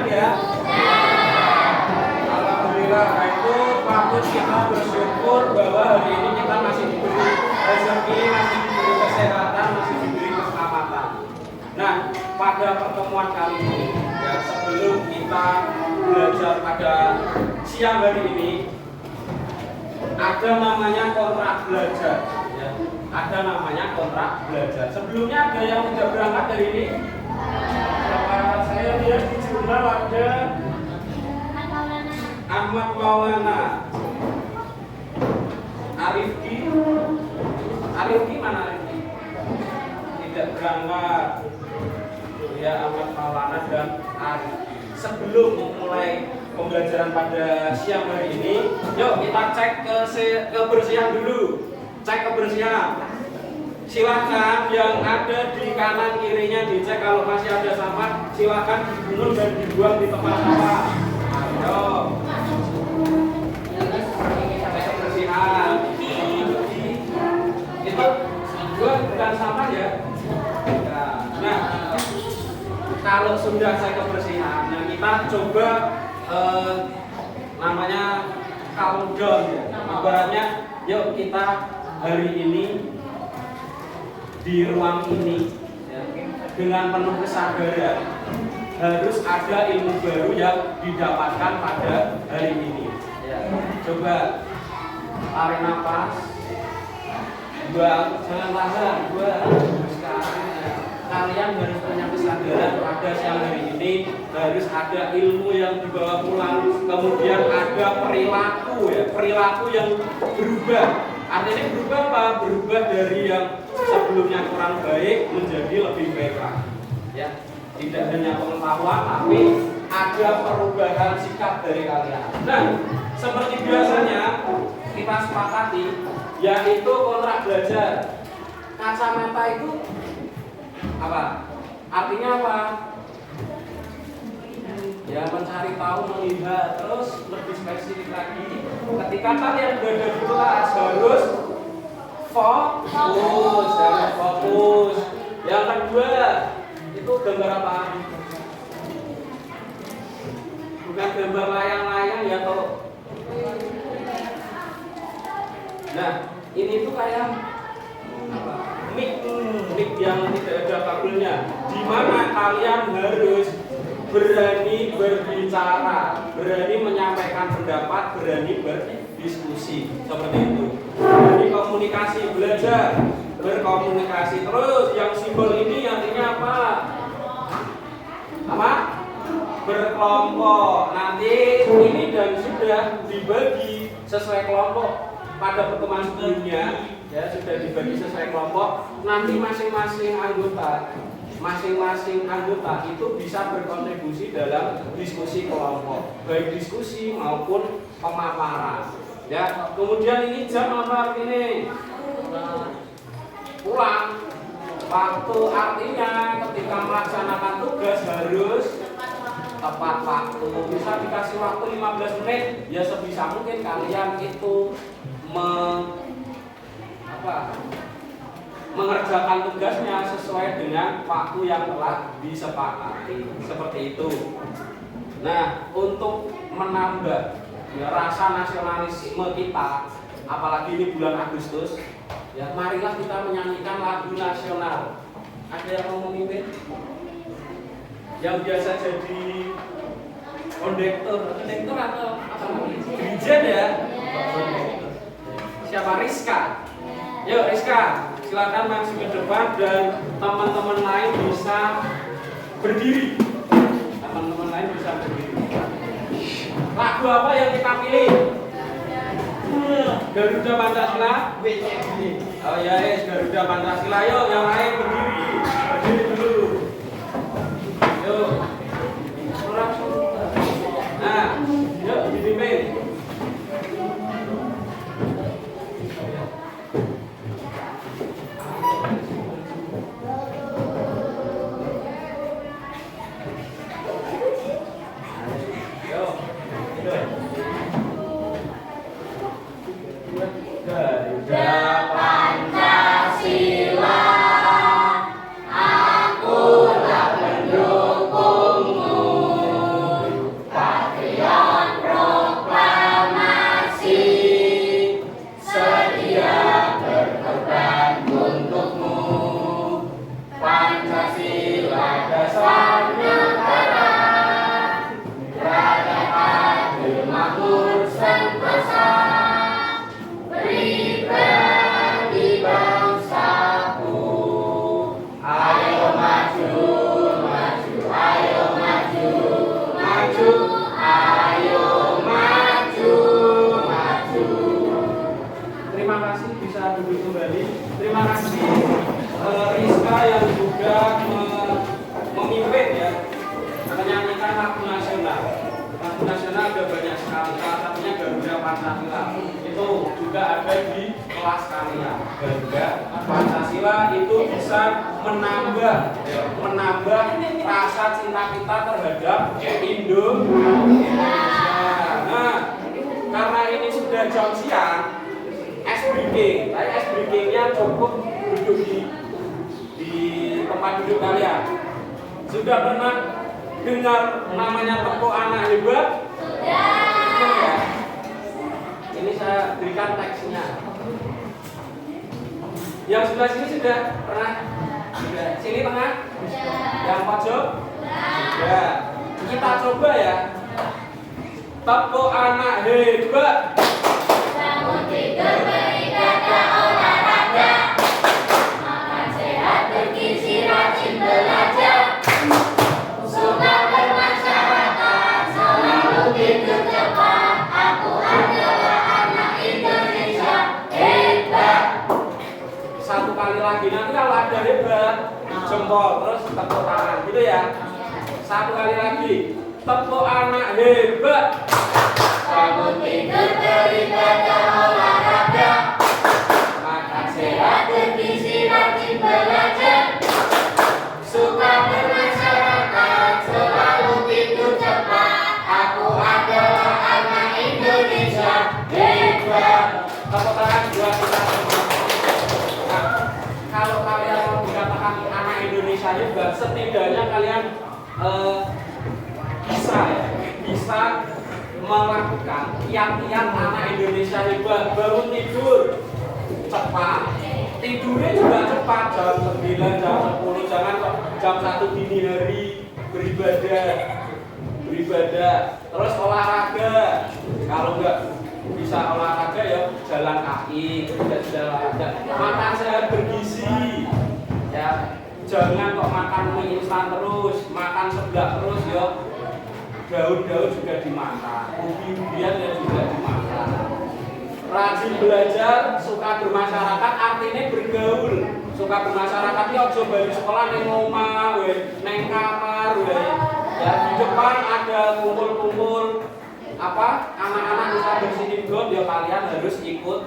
ya? Alhamdulillah. Nah itu patut kita bersyukur bahwa hari ini kita masih diberi rezeki, masih diberi kesehatan, masih diberi keselamatan. Nah, pada pertemuan kali ini, ya, sebelum kita belajar pada siang hari ini, ada namanya kontrak belajar. Ya. Ada namanya kontrak belajar. Sebelumnya ada yang tidak berangkat dari ini? Saya lihat di jurnal ada Ahmad Maulana, Arifki mana Arifki? Tidak berangkat. Ya, Ahmad Maulana dan Arifki. Sebelum memulai pembelajaran pada siang hari ini, yuk kita cek kebersihan dulu. Cek kebersihan. Silakan yang ada di kanan kirinya dicek, kalau masih ada sampah silakan dibunuh dan dibuang di tempat sampah. Ayo. Cek kebersihan. Itu bukan sampah ya. Nah, kalau sudah cek kebersihan, nah kita coba namanya countdown ya. Ibaratnya, yuk kita hari ini di ruang ini ya, dengan penuh kesadaran harus ada ilmu baru yang didapatkan pada hari ini ya. Coba tarik nafas, buang, jangan tahan, buang. Sekarang ya, kalian harus punya kesadaran pada siang hari ini harus ada ilmu yang dibawa pulang, kemudian ada perilaku ya, perilaku yang berubah. Artinya berubah apa? Berubah dari yang sebelumnya kurang baik menjadi lebih baik lagi. Ya, tidak hanya pengetahuan, tapi ada perubahan sikap dari kalian. Nah, seperti biasanya kita sepakati, yaitu kontrak belajar. Kacamata itu apa? Artinya apa? Ya, mencari tahu, melihat, terus lebih spesifik lagi. Ketika kalian berada di kelas harus fokus, harus fokus. Yang kedua, itu gambar apa? Bukan gambar layang-layang ya toh. Nah, ini tuh kayak apa? Mic yang tidak ada kabelnya. Di mana kalian harus berani berbicara, berani menyampaikan pendapat, berani berdiskusi, seperti itu. Berani komunikasi, belajar berkomunikasi. Terus yang simbol ini artinya apa? Apa? Berkelompok. Nanti ini dan sudah dibagi sesuai kelompok pada pertemuan sebelumnya, ya sudah dibagi sesuai kelompok. Nanti masing-masing anggota itu bisa berkontribusi dalam diskusi kelompok, baik diskusi maupun pemaparan. Ya, kemudian ini jam apa ini? Pulang. Waktu artinya ketika melaksanakan tugas harus tepat waktu. Bisa dikasih waktu 15 menit, ya sebisa mungkin kalian itu mengerjakan tugasnya sesuai dengan waktu yang telah disepakati, seperti itu. Nah, untuk menambah ya, rasa nasionalisme kita, apalagi ini bulan Agustus, ya marilah kita menyanyikan lagu nasional. Ada yang mau memimpin? Yang biasa jadi kondektur atau apa namanya? Dirjen ya? Siapa? Rizka? Yuk Rizka, silakan maju ke depan dan teman-teman lain bisa berdiri. Teman-teman lain bisa berdiri. Lagu apa yang kita pilih? Garuda Pancasila. Oh ya, Garuda Pancasila. Yuk, yang lain berdiri. Berdiri dulu. Yuk. Nah, yuk dipimpin. Garuda Pancasila. salah satunya Garuda Pancasila. Itu juga ada di kelas kalian. Garuda Pancasila itu bisa menambah rasa cinta kita terhadap Indonesia. Nah, karena ini sudah jam siang, ice breaking, ice breaking-nya cukup duduk di tempat duduk kalian. Sudah pernah dengar namanya tepuk anak hebat? Sudah. Ya. Ini saya berikan teksnya. Yang sebelah sini sudah pernah? Sudah. Sini tengah? Yang pojok? Sudah. Kita coba ya. Tepuk anak hebat. Bangun tidur beribadah olahraga, makan sehat bergizi rajin belajar, suka bermasyarakat selalu tidur cepat. Aku adalah anak Indonesia hebat. Satu kali lagi, nanti kalau ada hebat jempol terus tepuk tangan gitu ya. Satu kali lagi, tepuk anak hebat. Bangun tidur beribadah olahraga, Makan sehat bergizi rajin belajar, suka bermasyarakat selalu tidur cepat. Aku adalah anak Indonesia hebat. tepuk tangan dua kita semua. Nah, kalau kalian mau dikatakan anak Indonesia hebat, setidaknya kalian bisa melakukan kiat-kiat anak Indonesia hebat. Bangun tidur cepat, tidurnya juga cepat, jam 9, jam 10, jangan kok jam 1 dini hari beribadah, terus olahraga. Kalau nggak bisa olahraga ya jalan kaki, jalan olahraga. Makan sehat bergizi, ya jangan kok makan mie instan terus, makan seblak terus ya. Daun-daun juga dimakan, ubi-ubian ya juga dimakan. Rajin belajar, suka bermasyarakat, artinya bergaul. Suka bermasyarakat ini ojo balik sekolah neng omah, neng kamar, ya di depan ada kumpul-kumpul anak-anak bisa bersihin got, ya kalian harus ikut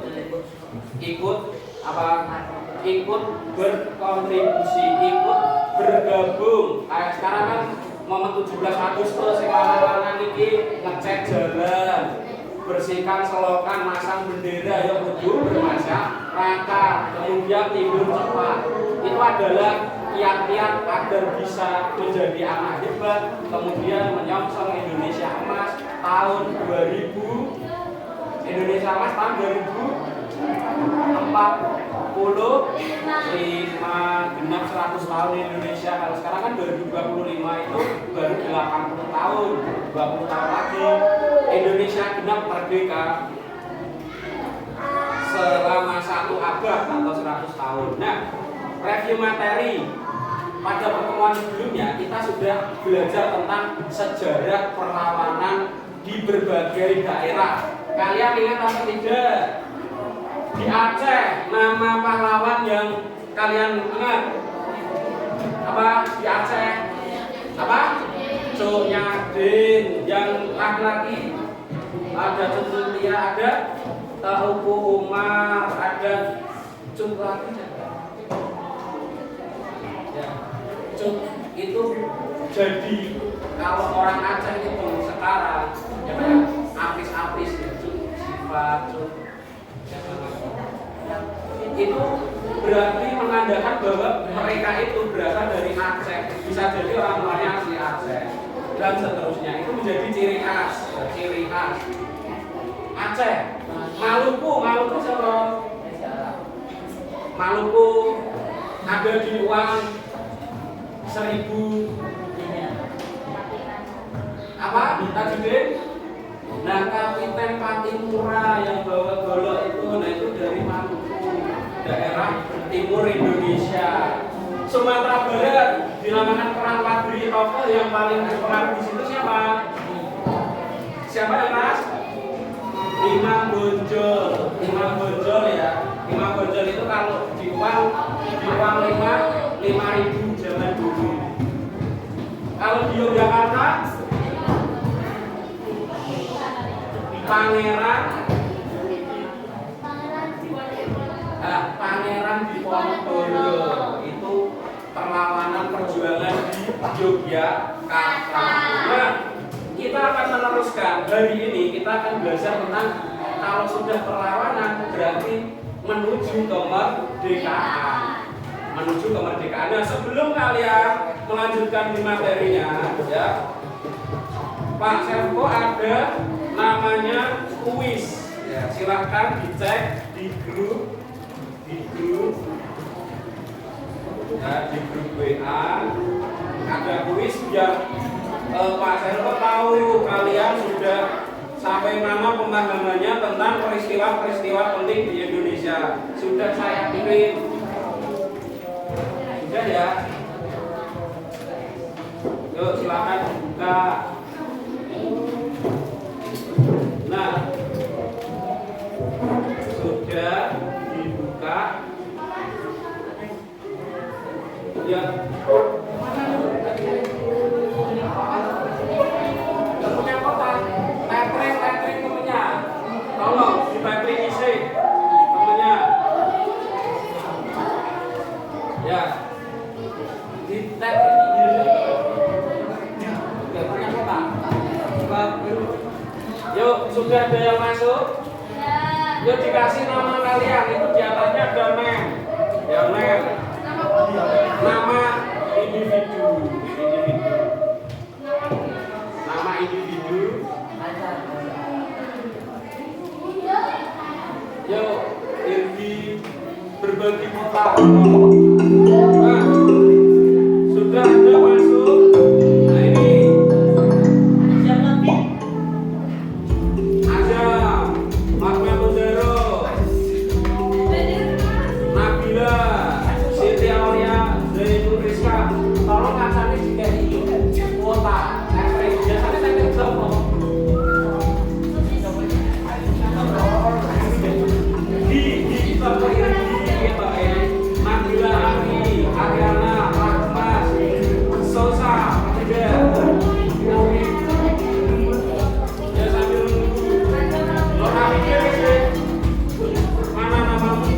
berkontribusi, ikut bergabung. Kayak sekarang kan momen 17 Agustus yang lanang ini ngecek jalan, bersihkan selokan, masang bendera, ya kudu bermasyarakat, kemudian tidur cepat. Itu adalah kiat-kiat agar bisa menjadi anak hebat, kemudian menyongsong Indonesia Emas tahun 2000. Indonesia Emas tahun 2045, genap 100 tahun Indonesia. Kalau sekarang kan 2025 itu baru 80 tahun, 20 tahun lagi Indonesia genap merdeka selama 1 abad atau 100 tahun. Nah, review materi. Pada pertemuan sebelumnya kita sudah belajar tentang sejarah perlawanan di berbagai daerah. Kalian ingat apa tidak? Di Aceh, nama pahlawan yang kalian ingat apa? Di Aceh apa? Cuk Nyadin. Yang laki-laki ada Cuk Mutia, ada Tauku Umar, ada Cuk lagi. Ya, Cuk itu jadi kalau orang Aceh itu sekarang ya apis-apis ya, Cuk sifat, Cuk itu berarti menandakan bahwa mereka itu berasal dari Aceh, bisa jadi orang tuanya asli Aceh dan seterusnya. Itu menjadi ciri khas Aceh. Maluku siapa? Maluku ada di uang 1000 apa? Tajudin? Nah, Kapiten Patimura yang bawa golok itu, nah itu dari Maluku, daerah timur Indonesia. Sumatera Barat dinamakan perang Padri Toko, yang paling berpengaruh di situ siapa? Siapa ya Mas? Imam Bonjol ya. Imam Bonjol itu kalau di uang 5.000 zaman dulu. Kalau di Yogyakarta Pangeran Diponegoro itu perlawanan perjuangan di Yogyakarta. Nah, kita akan meneruskan hari ini, kita akan belajar tentang kalau sudah perlawanan berarti menuju kemerdekaan. Menuju kemerdekaan. Nah, sebelum kalian melanjutkan di materinya, ya, Pak Servo ada namanya kuis. Ya, silahkan dicek di grup ya, di grup WA ada kuis biar Pak Servo tahu kalian sudah sampai mana pemahamannya tentang peristiwa-peristiwa penting di Indonesia. Sudah saya kirim. Sudah ya. Yuk silakan buka. Nah, sudah dibuka. Ya. Punya kotak, tethering temennya. Tolong di tethering isi temennya. Ya. Di tethering isi. Oke, punya kotak. Yuk, sudah ada yang masuk? Yuk dikasih nama kalian, itu di atasnya ada name. Ya, name. Nama individu. Nama individu. Yuk, Irgi berbagi kotak. Nah, sudah ada masuk. Nah ini ada Ahmad Mudaro, Nabila, Siti Aulia, Zainul Rizka. Tolong kacanya dikasih kuota. Biasanya saya kerja Nabila, Ami, Ariana, Rahmas, Sosa, ya sambil menunggu. Lo kami sih. Mana namamu?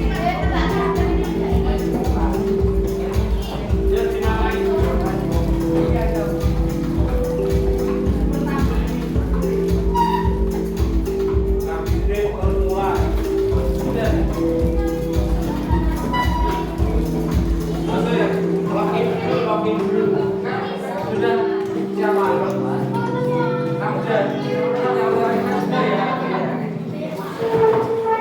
Ya dinamain. Kami deh mulai. Sudah. Login dulu. Sudah siapa? Kamu sudah ya?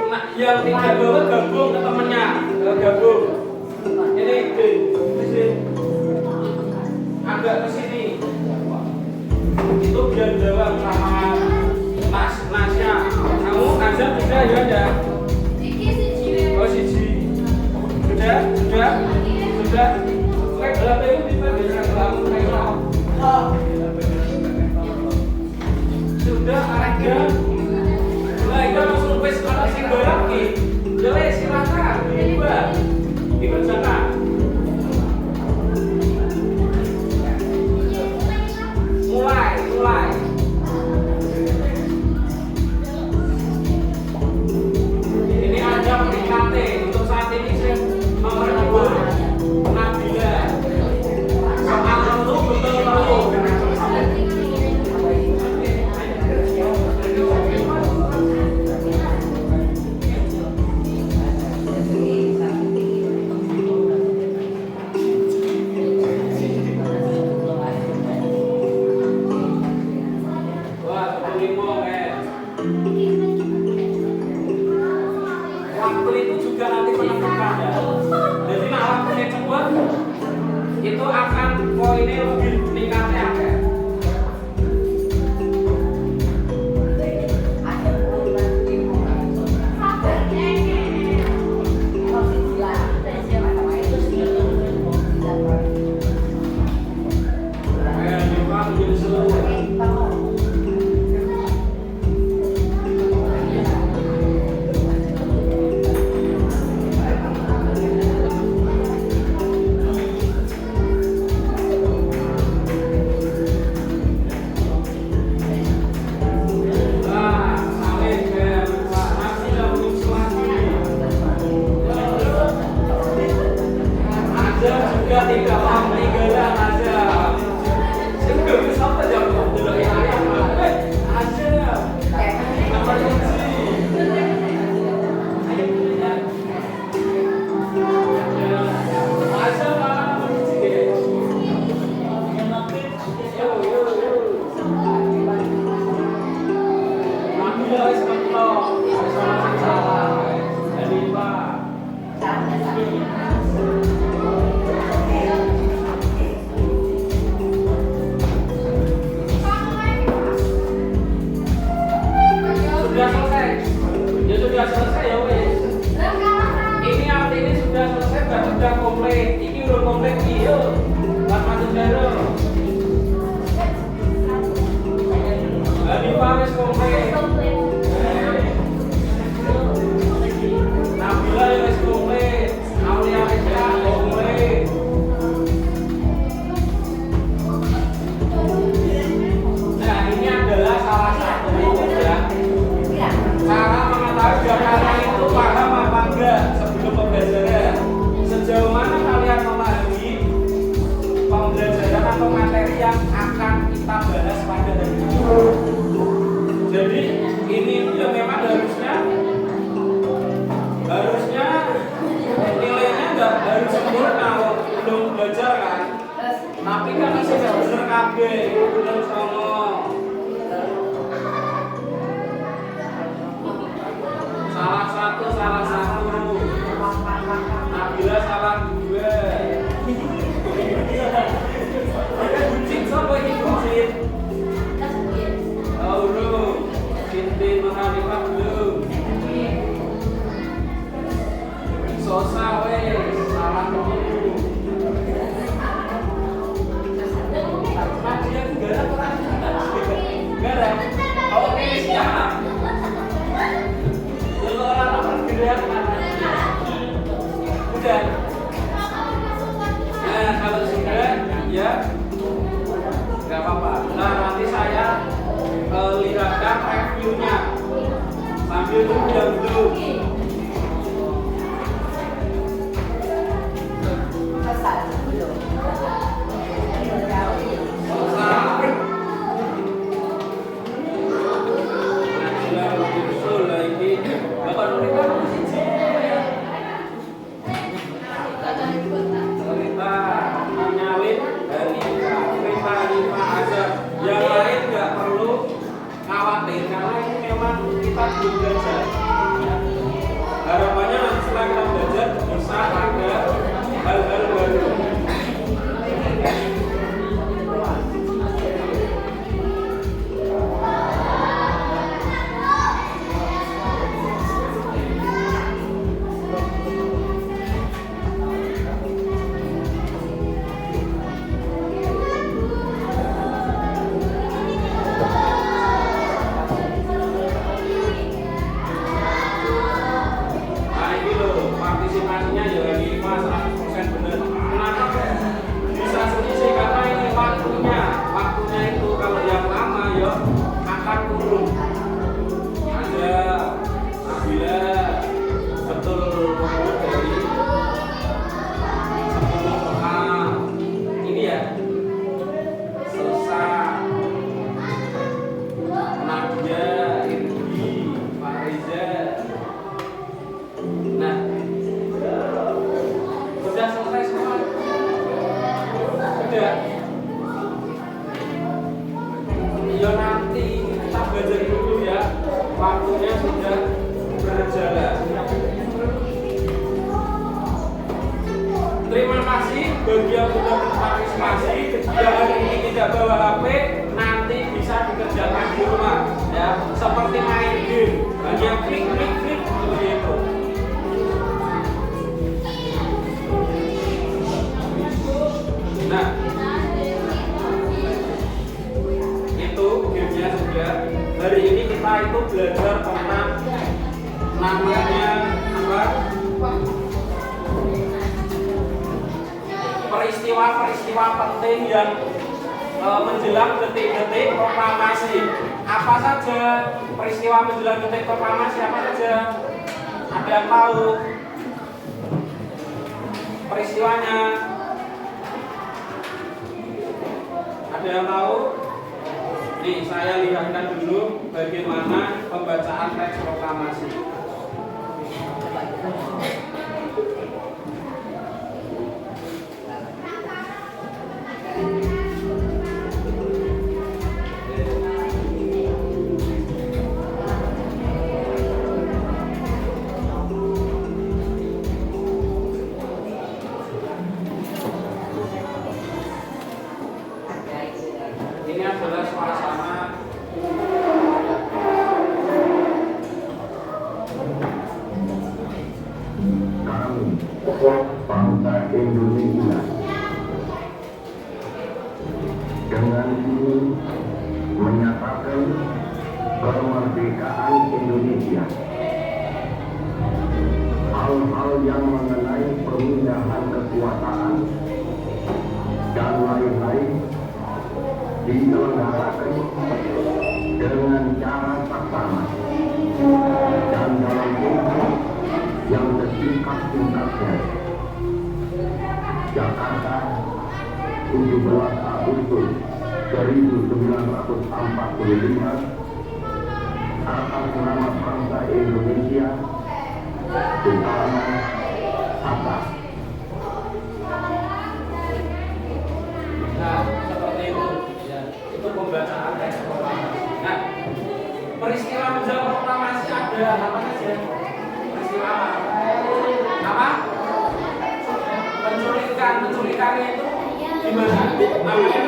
Nah, yang tiga bawah gabung ke temennya, gabung. Ini agak ke sini. Itu biar jawab sama Nasnya. Kamu Azam sudah ya ada? Oh siji. Sudah. Berapa itu kita bisa kamu sudah ada. Nah kita langsung wes kalau sing lagi. Jadi silakan dibuat dikerjakan. Mulai. Ini ada peringkatnya untuk saat ini saya nomor 2 Nabila. Soal itu betul. kita belum belajar. Harapannya nanti setelah kita belajar bisa ada hal-hal baru. Partisipasinya ya ini 100% benar. Kenapa bisa selisih? Karena ini waktunya itu kalau yang lama ya akan turun. Ada apabila betul dari 10 soal ini ya selesai. Nadia, Irgi, Pak Reza. Nah, sudah selesai semua? Sudah? Ya nanti kita belajar dulu ya. Waktunya sudah berjalan. Terima kasih bagi yang sudah berpartisipasi. Yang hari ini tidak bawa HP, nanti bisa dikerjakan di rumah. Ya, seperti main game. Hanya klik seperti itu. Nah, itu gamenya sudah. Hari ini kita itu belajar tentang namanya apa? Peristiwa-peristiwa penting yang menjelang detik-detik proklamasi. Apa saja peristiwa menjelang detik proklamasi? Apa saja? Ada yang tahu peristiwanya? Ada yang tahu? Nih, saya lihatkan dulu bagaimana pembacaan teks proklamasi. Ini adalah suasana kami, bangsa Indonesia, dengan ini menyatakan kemerdekaan Indonesia. Hal-hal yang mengenai pemindahan kekuasaan dan lain-lain diselenggarakan dengan cara saksama dan dalam tempo yang setingkat-tingkatnya. Jakarta, 17 Agustus 1945, atas nama bangsa Indonesia, Soekarno Hatta. Nah, seperti itu. Ya, itu pembacaan teks proklamasi. Nah, peristiwa menjelang proklamasi ada apa saja? Peristiwa apa? Penculikannya itu gimana? Namanya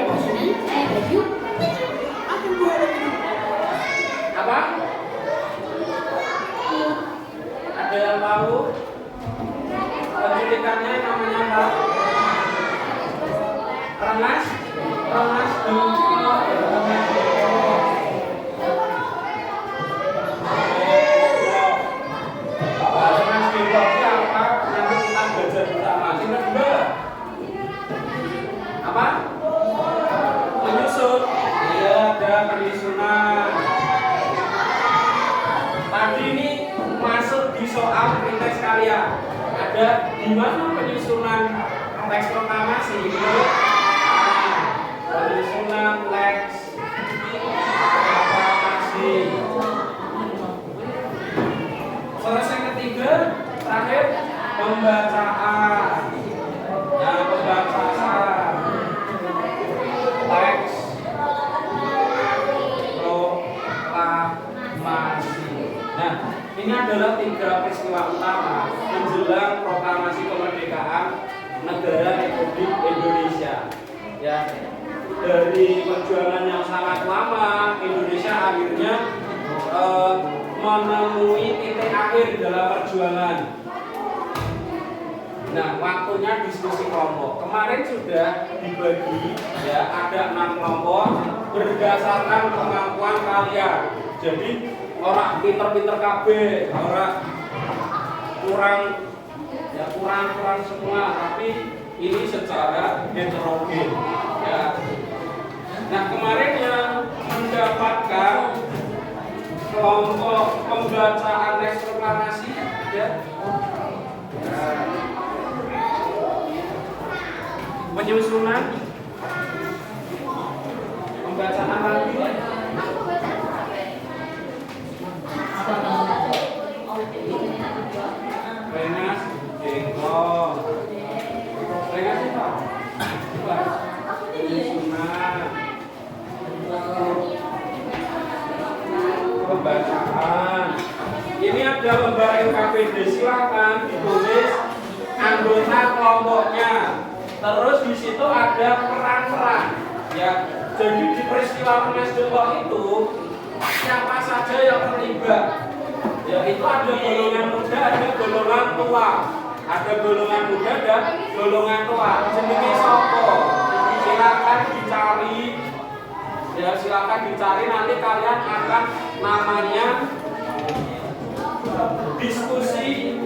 apa? Ada yang tahu? Penculikannya namanya apa? Rengas apa? Menyusun. Iya, ada penyusunan. Tadi ini masuk di soal teks kalian. Ada di mana penyusunan teks proklamasi? Penyusunan teks proklamasi. Selesai ketiga, terakhir pembacaan. Nah, pembacaan teks proklamasi. Ini adalah 3 peristiwa utama menjelang proklamasi kemerdekaan negara Republik Indonesia. Ya, dari perjuangan yang sangat lama, Indonesia akhirnya menemui titik akhir dalam perjuangan. Nah, waktunya diskusi kelompok. Kemarin sudah dibagi, ya, ada 6 kelompok berdasarkan kemampuan kalian. Jadi orang pinter-pinter KB, orang kurang semua, tapi ini secara heterogen. Ya. Nah, kemarin yang mendapatkan kelompok pembacaan teks proklamasi, ya. Penyusunan pembacaan lagi. Rengas, jengkol. Rengas itu apa? Penyusunan pembacaan. Ini ada lembar NKPD, silakan ditulis anggota kelompoknya. Terus di situ ada peran-peran. Ya, jadi di peristiwa Rengas Dengklok itu siapa saja yang terlibat. Ya, itu ada golongan muda, ada golongan tua. Ada golongan muda dan golongan tua. Jenenge sapa? Silakan dicari. Ya, silakan dicari, nanti kalian akan namanya diskusi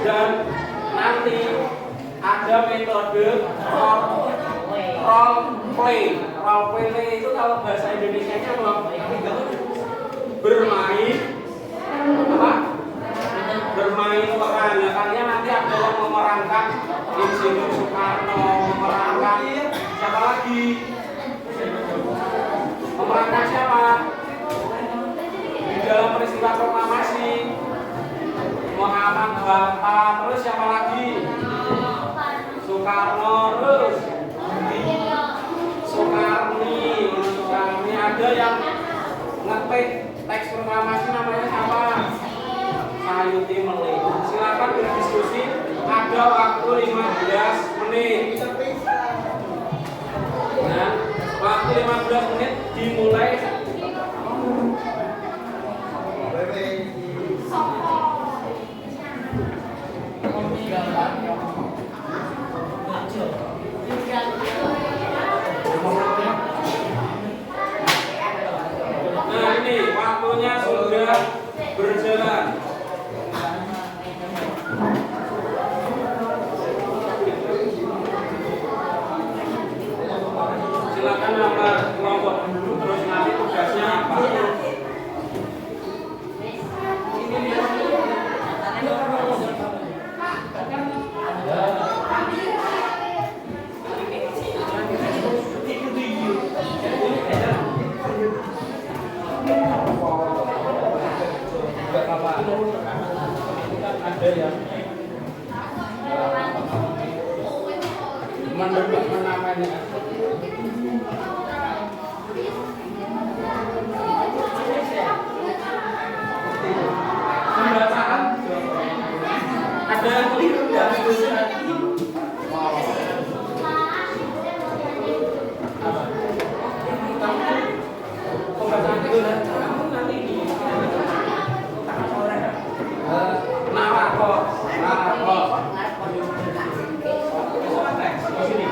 dan nanti ada metode role play. Role play itu kalau bahasa Indonesianya bermain apa? Bermain peran. Nah, kalian nanti ada yang memerankan Insinyur Soekarno, memerankan siapa lagi? Memerankan siapa? Di dalam peristiwa proklamasi Muhammad Hatta, terus siapa lagi? Soekarno, terus Soekarni, ada yang ngetik teks proklamasi namanya siapa? Sayuti Melik. Silakan berdiskusi, ada waktu 15 menit. Nah, waktu 15 menit dimulai. Nah, ini waktunya sudah berjalan. Silakan nama kelompok dulu, terus nanti tugasnya apa? Ada yang mendebat namanya. Pembacaan ada yang keliru dan pembacaan itu kamu nanti ini narako di sini.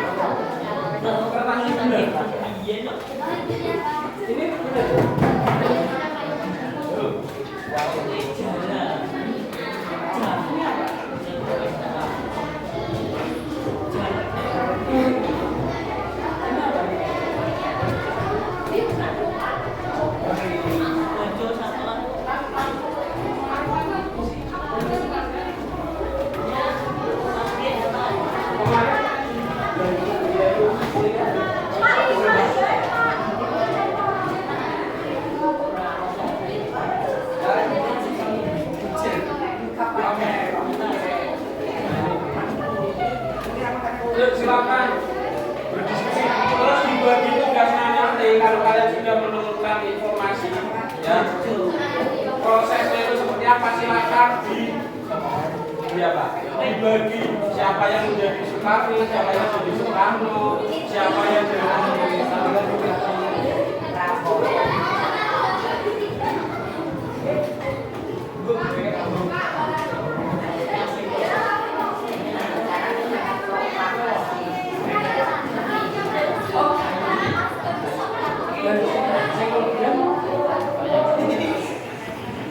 silakan ya Pak, dibagi siapa yang menjadi Soekarno, siapa yang menjadi Soekarno, siapa yang jadi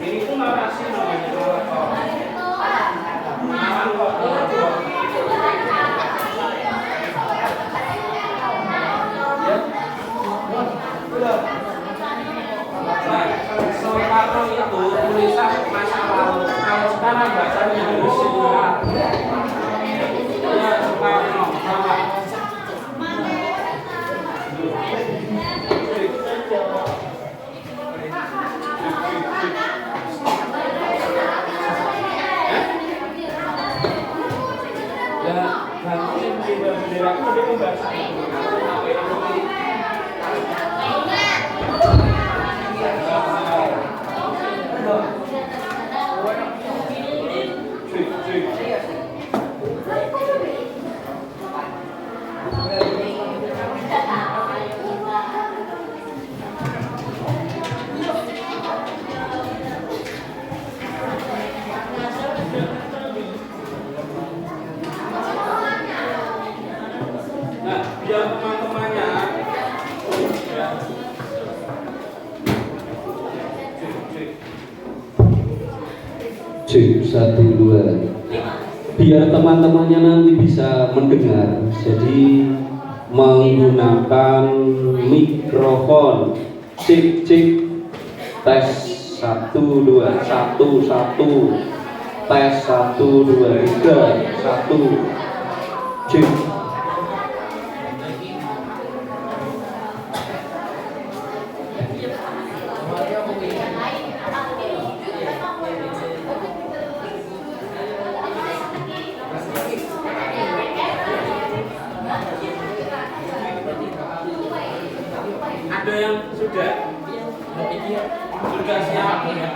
ini pun narasi namanya. Soekarno itu tulisan masa lalu. Kalau sekarang bacanya harus sejarah. Ya Soekarno sama. Ya, nanti bendera itu dia membaca. Nah, biar teman-temannya ya. Cek 1 2. Biar teman-temannya nanti bisa mendengar, jadi menggunakan mikrofon. Cek tes 1 2 1 1 tes 1 2 3 1 cek. Ada yang sudah siap. Cek.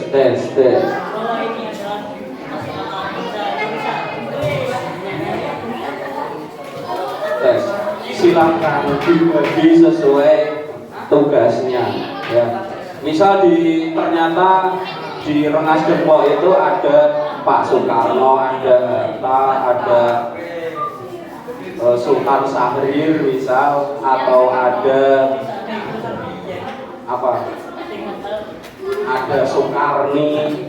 Tes. Silakan dibagi sesuai tugasnya ya. Misal ternyata di Rengas Dengklok itu ada Pak Soekarno, ada Hatta, ada Sultan Syahrir misal, atau ada ada Soekarni,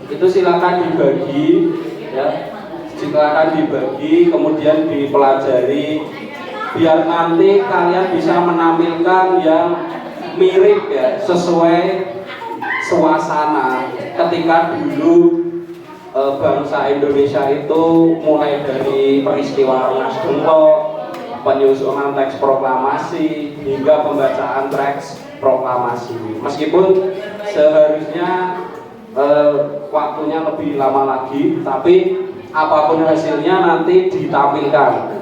itu silakan dibagi ya, silakan dibagi kemudian dipelajari biar nanti kalian bisa menampilkan yang mirip ya, sesuai suasana ketika dulu bangsa Indonesia itu mulai dari peristiwa Rengas Dengklok, penyusunan teks proklamasi hingga pembacaan teks proklamasi. Meskipun seharusnya waktunya lebih lama lagi, tapi apapun hasilnya nanti ditampilkan.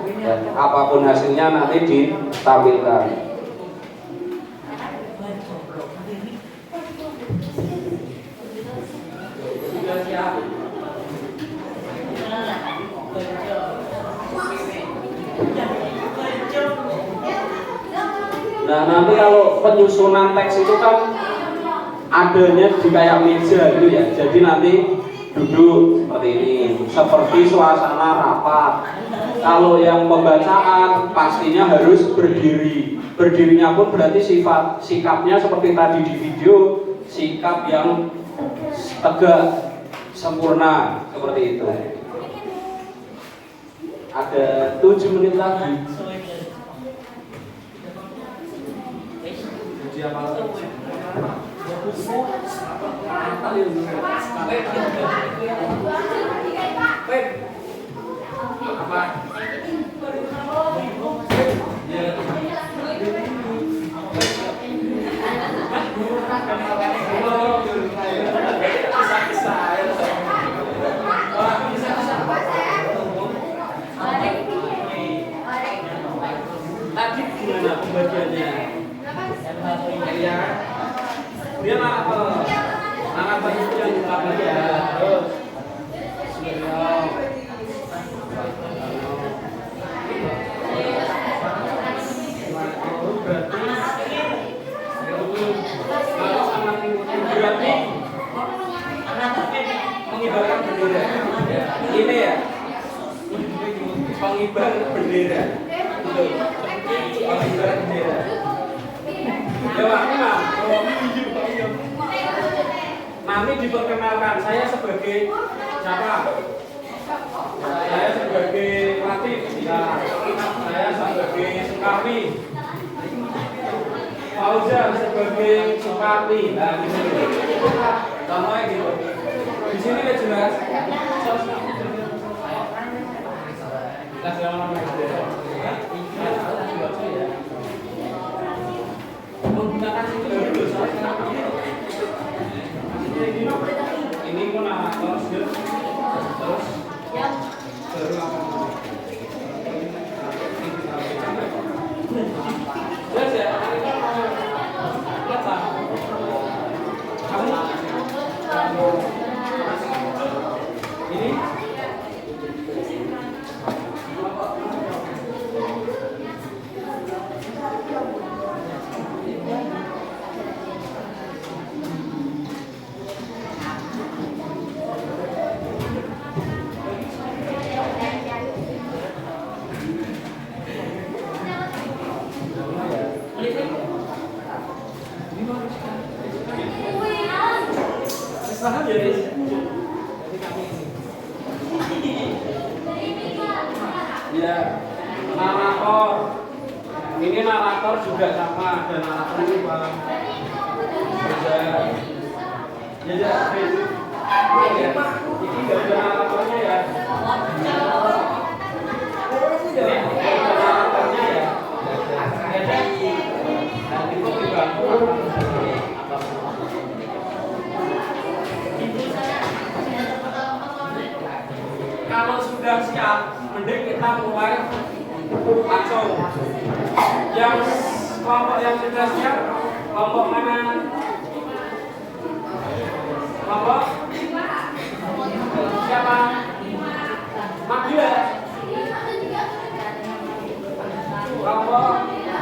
Apapun hasilnya nanti ditampilkan. Nah, nanti kalau penyusunan teks itu kan adanya di kayak meja gitu ya. Jadi nanti duduk seperti ini, seperti suasana rapat. Kalau yang pembacaan pastinya harus berdiri. berdirinya pun berarti sikapnya seperti tadi di video, sikap yang tegak, sempurna, seperti itu. Ada 7 menit lagi. Tadi gimana pembagiannya? Ya, dia narator itu yang utama ya. Terus berarti mengibarkan bendera. Ini ya, pengibar bendera. Pengibar bendera. Ya, Pak. Nami diperkenalkan, saya sebagai siapa? Saya sebagai Latif, ya. Saya sebagai Sukarni. Fauzan sebagai Sukarni. Nah, gitu. Contohnya gitu. Di sini udah jelas. Kita selama menggunakan itu dulu soalnya ini pun terus baru apa jelas ya kamu ini ya narator ini narator juga sama ada narator ini Bang ya ini nggak ada naratornya ya kalau sudah siap, mending kita mulai langsung. Yang kelompok yang sudah siap, kelompok mana? Kelompok siapa? Magia. Kelompok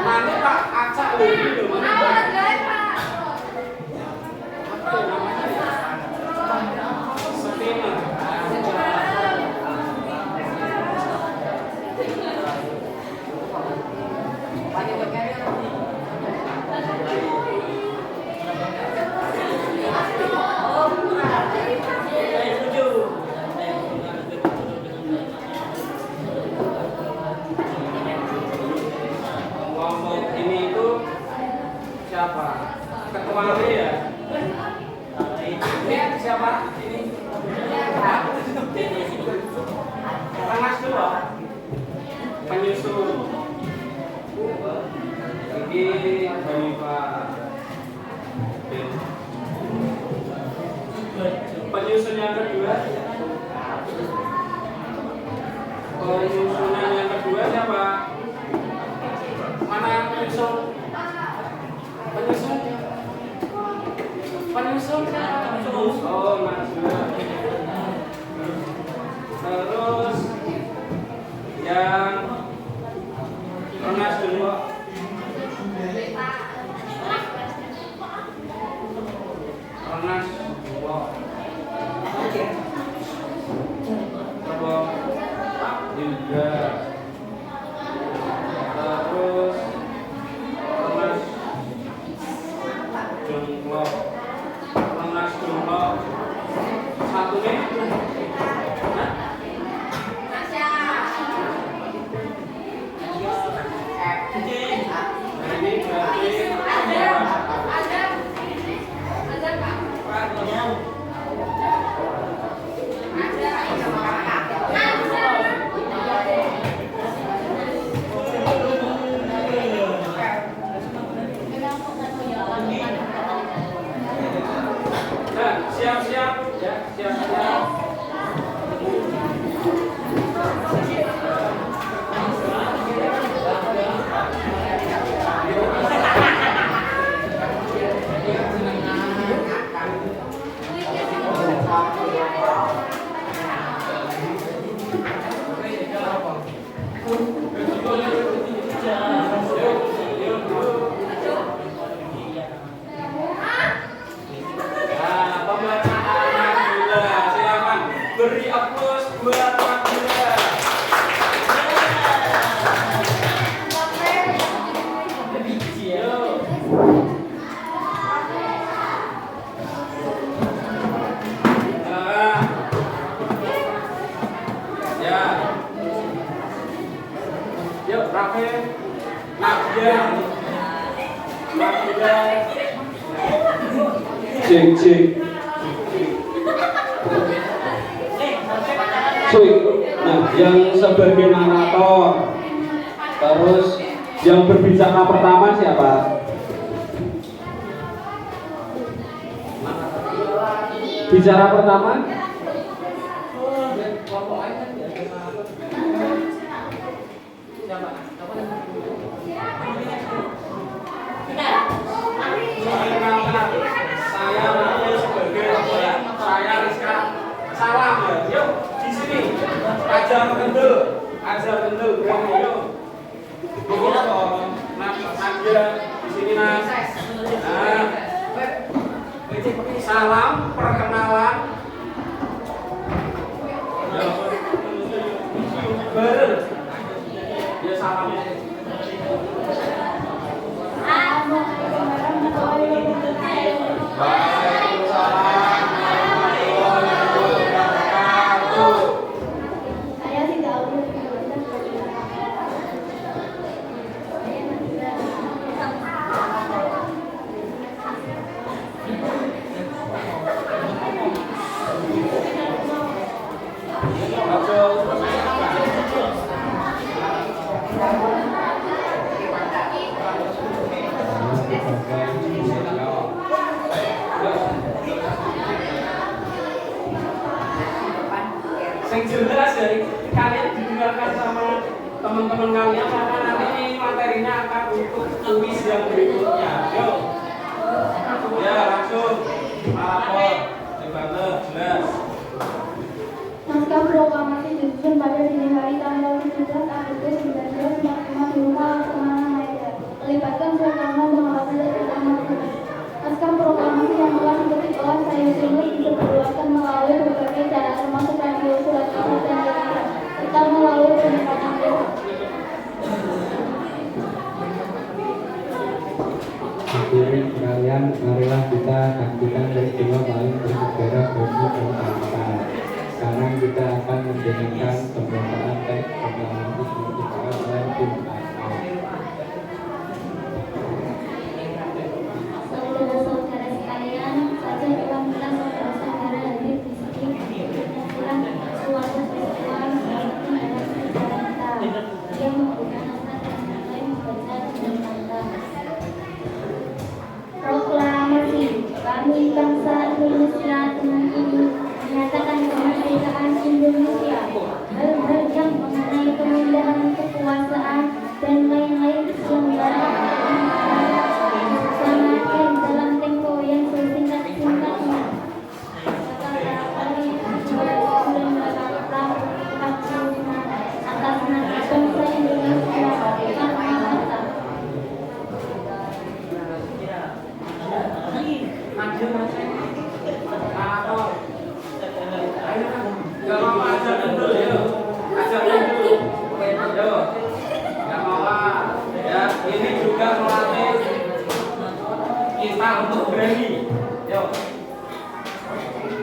nanti tak acak dulu. Apa namanya? Sepina. Siapa? Ketua ya? Ini siapa? Ini Panas dulu penyusun ini dari Pak penyusun yang kedua penyusunan yang kedua siapa? Mana yang penyusun? Penyusun oh Najwa terus yang Ronas dulu Ronas juga terus Nah, ya. Yuk, Rafe, Nadia, Cek cek. Cuy, nah yang sebagai narator, terus yang berbicara pertama siapa? Bicara pertama? Saya Nadia sebagai saya Rizka. Salam ya, yuk di sini. Ajar kendel, berani yuk. Nadia di sini Nas. Nah, salam perkenalan. Bareng. Ya salamnya. Yang jelas dari kalian didengarkan sama teman-teman kalian karena nanti ini materinya akan untuk kuis yang berikutnya. Yuk, ya langsung lapor, dibantu jelas. Naskah proklamasi disusun pada dini hari tanggal 17 Agustus 1945 di rumah Laksamana Maeda. Melibatkan Soekarno, Bung Hatta, dan Ahmad Yani. Naskah proklamasi yang telah diketik oleh Sayyid Nursi diperluaskan melalui berbagai cara termasuk radio, surat kabar, dan telegram, serta melalui pendekatan desa. Hadirin sekalian, marilah kita saksikan peristiwa paling bersejarah bagi bangsa. Sekarang kita akan mendengarkan pembacaan teks proklamasi kemerdekaan oleh Bung Karno. Saudara-saudara sekalian, saja telah kita saudara-saudara hadir di sini menyaksikan suatu peristiwa yang penting dalam sejarah kita. Dia membuka naskah dan mulai membaca dengan mantap. Proklamasi, kami bangsa Indonesia dengan ini menyatakan kemerdekaan Indonesia. Hal-hal yang mengenai pemindahan kekuasaan dan lain-lain diselenggarakan dilaksanakan dalam tempo yang sesingkat-singkatnya. Atas nama bangsa Indonesia, Soekarno Hatta. Gak mau ajar dulu ya, ajar dulu. Yo, gak mau ya. Ini juga melatih kita untuk berani. Yo.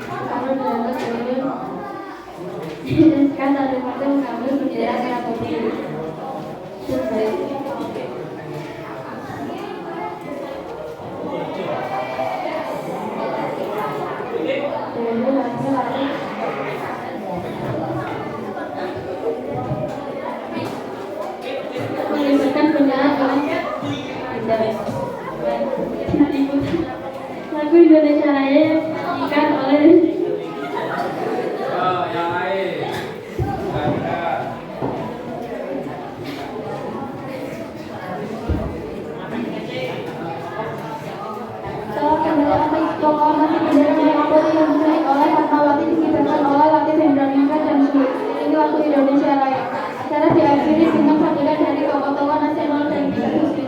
Kami berangkat dari dan sekarang dari masa mengambil bendera merah putih. Melibatkan bendera lagu Indonesia Raya dinyanyikan oleh Yang lain. proklamasi bendera merah putih yang disusun oleh Fatmawati dikibarkan oleh Latif Hendra dan Suli. Ini lagu Indonesia Raya. Acara diakhiri dengan sambutan dari tokoh-tokoh nasional dan institusi.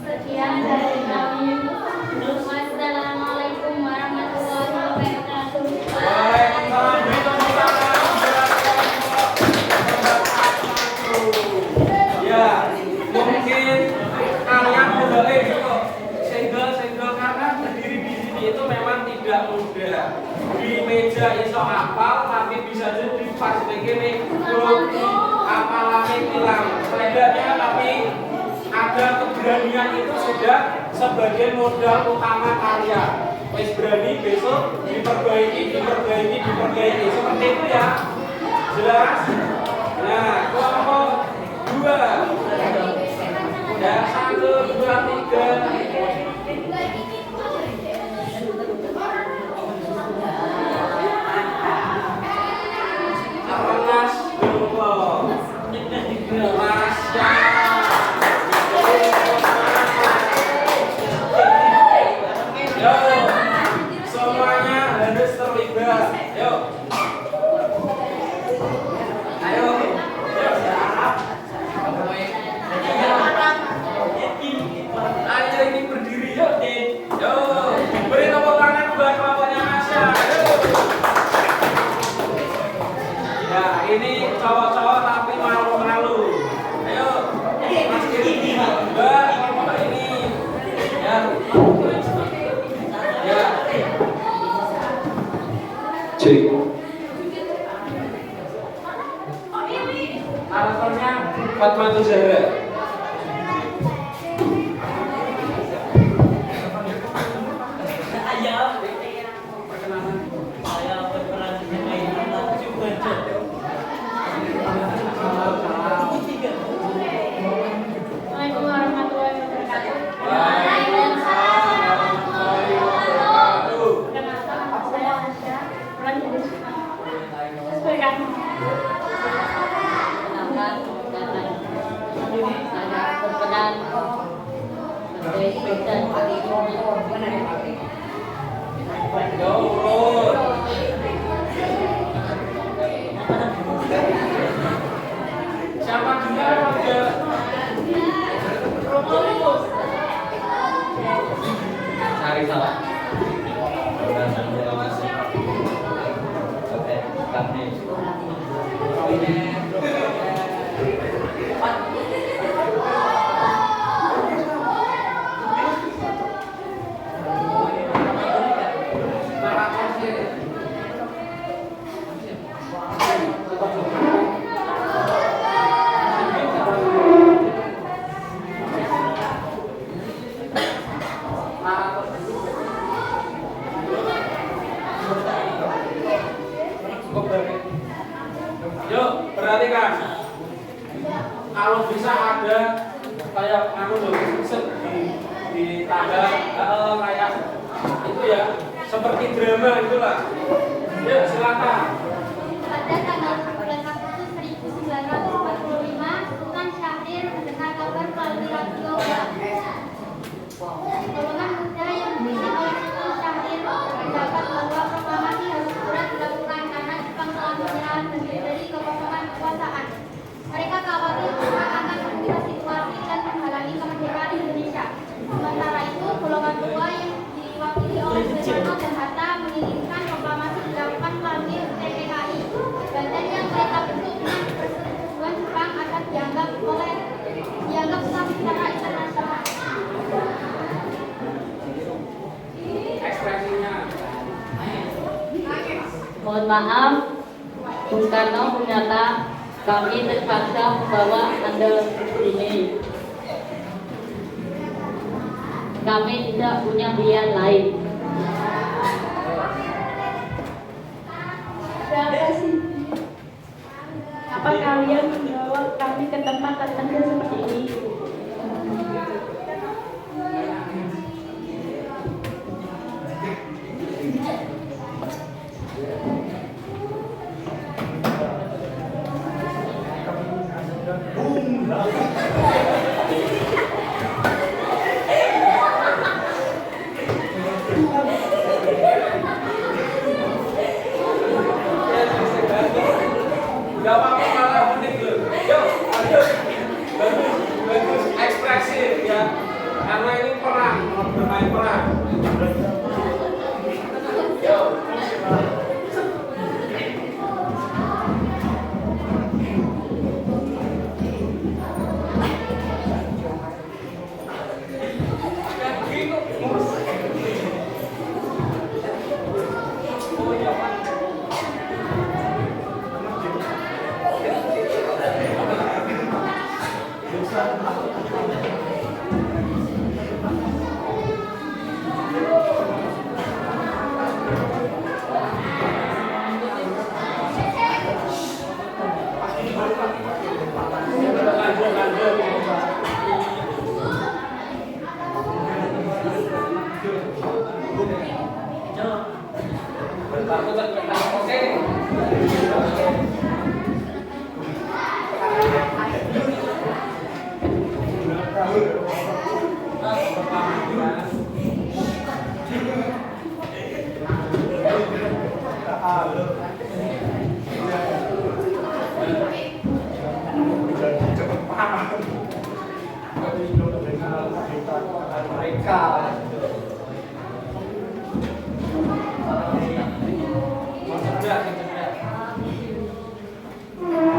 Sekian dari kami. Wassalamualaikum warahmatullahi wabarakatuh. Waalaikumsalam. Ya, mungkin di meja iso apal tapi bisa jadi pas begini apalane hilang setidaknya tapi ada keberanian itu sudah sebagai modal utama karya. Wis berani besok diperbaiki seperti itu ya. Jelas? Nah, kelompok 2 ya 1, 2, 3 Awalas dulu Masya Yo, semuanya harus terlibat. Yo. Ayo. Ayo ini berdiri yuk, Yo. Beri tepuk tangan buat kelompoknya Masya. Yo. Ya, ini cowok-cowok tapi malu-malu. Ayo. Mas Kiri. Mbak, kelompok ini. Ya. Ya. Cek. Karakternya Fatmatul Zahra. Assalamualaikum warahmatullahi wabarakatuh. Waalaikumsalam warahmatullahi wabarakatuh. Perkenalkan, saya Asya. Bulan jadi sesuai kami. Saya berperan sebagai dosen Yo, urut. Siapa juga warga? Cari salah. Oke, kami. Yuk, perhatikan. Kalau bisa ada kayak anu loh, di tanda kayak itu ya, seperti drama itulah. Yuk, silakan. Pada tanggal 11 Agustus 1945, Sultan Syahrir mendengar kabar melalui radio. Golongan muda yang dipimpin oleh Sultan Syahrir mendapat bahwa proklamasi harus segera dilakukan karena Jepang telah menyerang negeri dari kekosongan kekuasaan. Mereka khawatir Jepang akan mengubah situasi dan menghalangi kemerdekaan Indonesia. Sementara itu, golongan tua yang diwakili oleh Soekarno dan Hatta menginginkan proklamasi dilakukan melalui TPKI. Badan yang mereka bentuk dengan persetujuan Jepang akan dianggap sah secara internasional. Ekspresinya. Mohon maaf, Bung Karno berkata kami terpaksa membawa Anda ke sini. Kami tidak punya pilihan lain. Siapa sih? Apa kalian membawa kami ke tempat tertentu seperti ini? Gak apa-apa malah unik loh. Yuk, lanjut. Bagus, ekspresif ya. Karena ini perang, mau bermain perang. Yuk. Oh ya.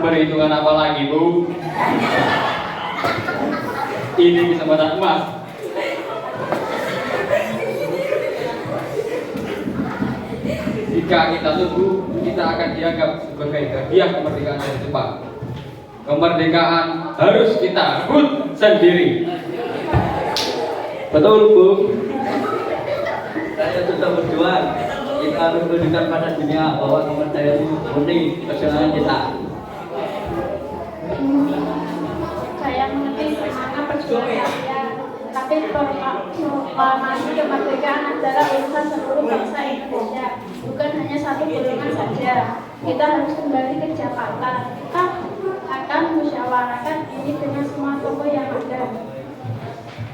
Perhitungan apa lagi, Bu? Ini bisa batas emas. Jika kita tunggu, kita akan dianggap sebagai hadiah kemerdekaan dari Jepang. Kemerdekaan harus kita rebut sendiri. Betul, Bu. Saya tetap berjuang. Kita harus menunjukkan pada dunia bahwa kemerdekaan itu murni perjuangan kita. Saya mengerti semangat perjuangan kalian, tapi proklamasi kemerdekaan adalah urusan seluruh bangsa Indonesia, bukan hanya satu golongan saja. Kita harus kembali ke Jakarta. Kita akan musyawarahkan ini dengan semua tokoh yang ada.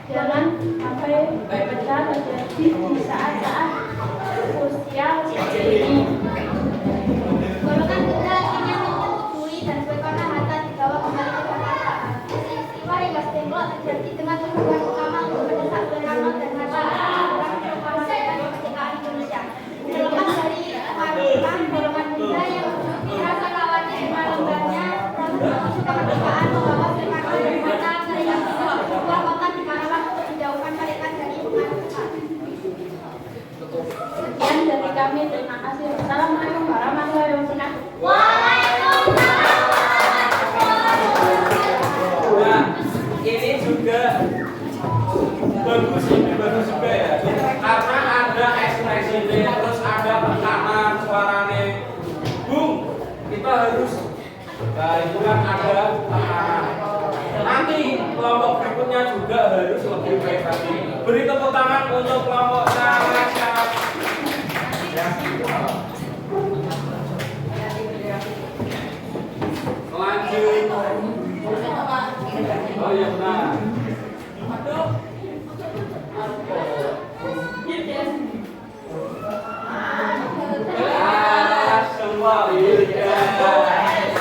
Jangan sampai pecah terjadi di saat-saat krusial seperti ini. Golongan muda ingin menyetujui dan Soekarno Hatta dibawa kembali ke Jakarta. Peristiwa Rengas Dengklok terjadi dengan tujuan utama untuk mendesak Soekarno dan Hatta untuk mengkampanyekan kemerdekaan Indonesia. Terlepas dari kemarifan golongan muda yang memiliki rasa khawatir melembarnya proses kemerdekaan membawa Soekarno dan Hatta ke Rengas Dengklok, sebuah kota di Karawang untuk menjauhkan mereka dari kemacetan. Sekian dari kami, terima kasih. Wassalamualaikum warahmatullahi wabarakatuh. Nah, ini juga bagus juga ya, karena ada ekspresinya, terus ada tekanan suaranya. Bung, kita harus, nah itu kan ada tekanan. Nanti kelompok berikutnya juga harus lebih baik lagi. Beri tepuk tangan untuk kelompok sangat ya. Lanjut. Oh iya benar. Semua juga.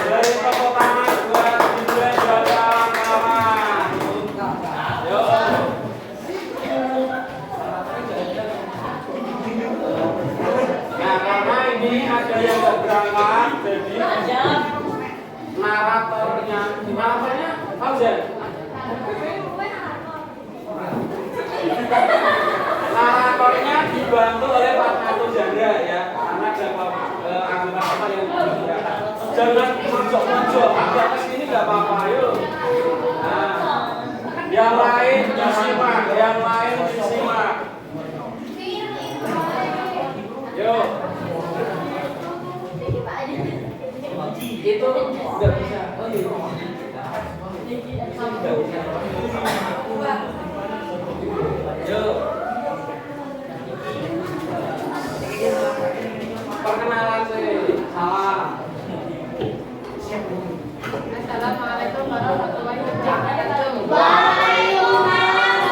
Beri tepuk tangan buat Dibra Jawa Kawan. Yuk. Nah, karena ini ada yang nggak berangkat, jadi naratornya Fauzan. Naratornya dibantu oleh Pak Nato Jandra ya, karena ada anggota apa yang bergerak. Jangan mojok-mojok, agak kesini nggak apa-apa, yuk. Nah, yang lain disimak, Yuk. Itu nggak bisa. Oh iya. Yuk. Perkenalan sih. Salam. Assalamualaikum warahmatullahi wabarakatuh. Waalaikumsalam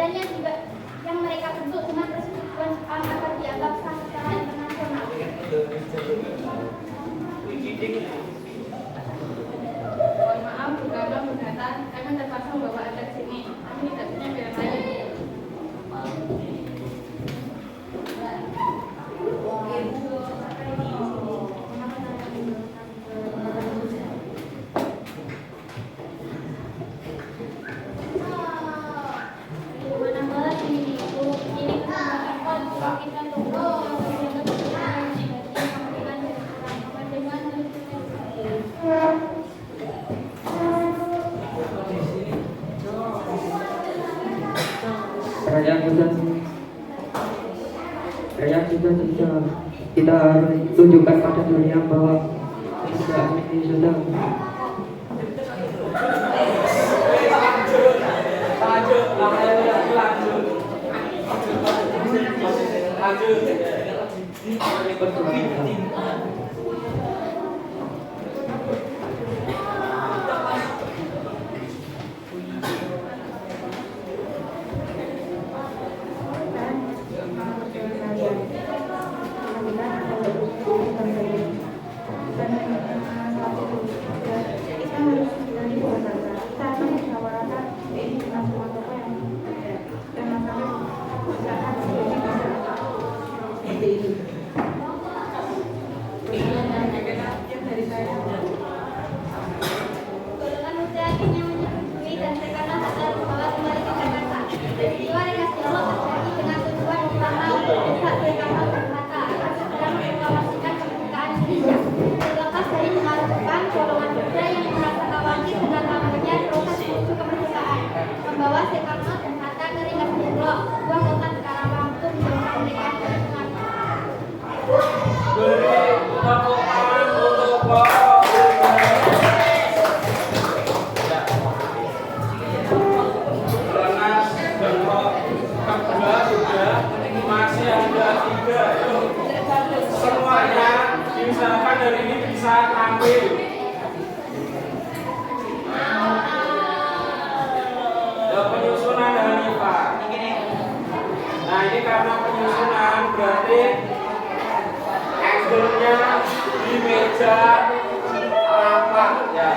sekiranya juga yang mereka bentuk dengan persetujuan agar dianggap sah secara internasional. Mohon maaf, karena pernyataan kami terpaksa membawa Anda ke sini. Kami tidak punya pilihan lain. Kerajaan sudah tidak. Kita harus tunjukkan pada dunia bahwa keadaan ini sudah. Golongan usia akhirnya menyetujui dan sekarang akan membawa kembali ke Jakarta. Peristiwa Rengas Dengklok terjadi dengan tujuan utama untuk mendesak Soekarno dan Hatta agar segera memproklamasikan kemerdekaan Indonesia. Terlepas dari pengaruh Jepang, golongan muda yang merasa khawatir dengan lambatnya proses menuju kemerdekaan membawa Soekarno dan Hatta ke Rengas Dengklok, sebuah kota negara mampu menjadi kemerdekaan internasional. Beri tepuk tangan untuk Bapak. Rengas Dengklok kedua sudah, masih ada 3. Yuk, semuanya diusahakan dari ini bisa tampil. Ya, penyusunan Hanifah. Nah, ini karena penyusunan berarti angle-nya di meja rapat ya.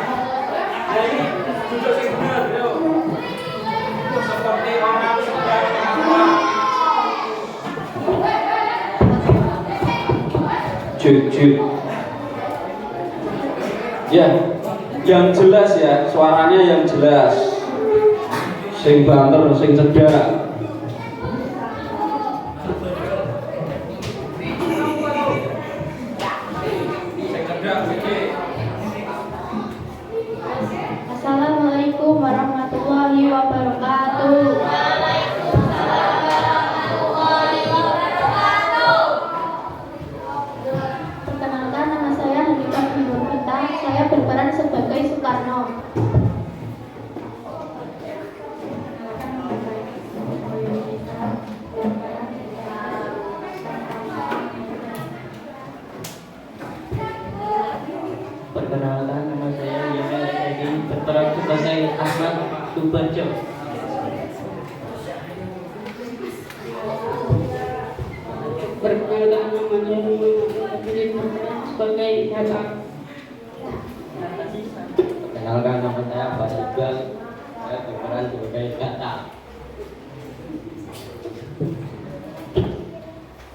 Jadi duduk sing bener yuk. Seperti orang sedang rapat. Jujur. Ya, yang jelas ya, suaranya yang jelas. Sing banter, sing cedak. Assalamualaikum warahmatullahi wabarakatuh. Perkenalkan, nama saya Hanifah Binur Bintang. Saya berperan sebagai Soekarno. Perkenalkan, nama saya Yamil Edi, berperan sebagai Ahmad Tubanjo. Perkenalkan, namanya berperan sebagai Hatta. Perkenalkan, nama saya Pak Iqbal. Saya berperan sebagai Hatta.